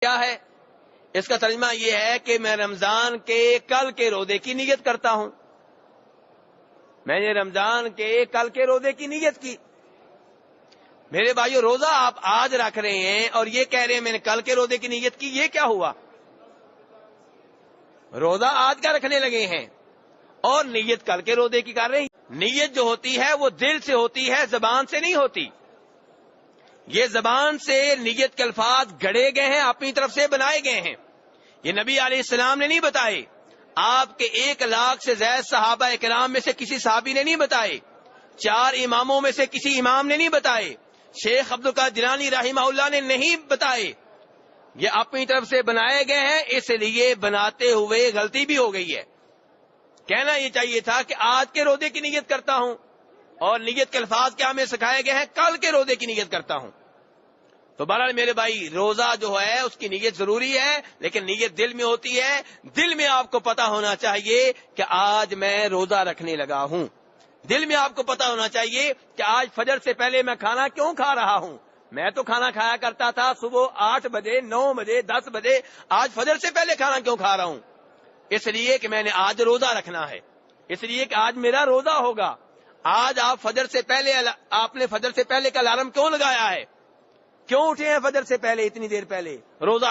کیا ہے؟ اس کا ترجمہ یہ ہے کہ میں رمضان کے کل کے روزے کی نیت کرتا ہوں. میں نے رمضان کے کل کے روزے کی نیت کی. میرے بھائیو، روزہ آپ آج رکھ رہے ہیں اور یہ کہہ رہے ہیں میں نے کل کے روزے کی نیت کی. یہ کیا ہوا؟ روزہ آج کا رکھنے لگے ہیں اور نیت کل کے روزے کی کر رہے ہیں. نیت جو ہوتی ہے وہ دل سے ہوتی ہے، زبان سے نہیں ہوتی. یہ زبان سے نیت کے الفاظ گھڑے گئے ہیں، اپنی طرف سے بنائے گئے ہیں. یہ نبی علیہ السلام نے نہیں بتائے، آپ کے 1,00,000 سے زائد صحابہ کرام میں سے کسی صحابی نے نہیں بتائے، 4 اماموں میں سے کسی امام نے نہیں بتائے، شیخ عبدالقادر جیلانی رحمہ اللہ نے نہیں بتائے. یہ اپنی طرف سے بنائے گئے ہیں، اس لیے بناتے ہوئے غلطی بھی ہو گئی ہے. کہنا یہ چاہیے تھا کہ آج کے روزے کی نیت کرتا ہوں، اور نیت کے الفاظ کیا ہمیں سکھائے گئے ہیں؟ کل کے روزے کی نیت کرتا ہوں. تو بہرحال میرے بھائی، روزہ جو ہے اس کی نیت ضروری ہے، لیکن نیت دل میں ہوتی ہے. دل میں آپ کو پتا ہونا چاہیے کہ آج میں روزہ رکھنے لگا ہوں. دل میں آپ کو پتا ہونا چاہیے کہ آج فجر سے پہلے میں کھانا کیوں کھا رہا ہوں. میں تو کھانا کھایا کرتا تھا صبح 8 بجے، 9 بجے، 10 بجے. آج فجر سے پہلے کھانا کیوں کھا رہا ہوں؟ اس لیے کہ میں نے آج روزہ رکھنا ہے، اس لیے کہ آج میرا روزہ ہوگا. آج آپ نے فجر سے پہلے کا الارم کیوں لگایا ہے؟ کیوں اٹھے ہیں فجر سے پہلے اتنی دیر پہلے؟ روزہ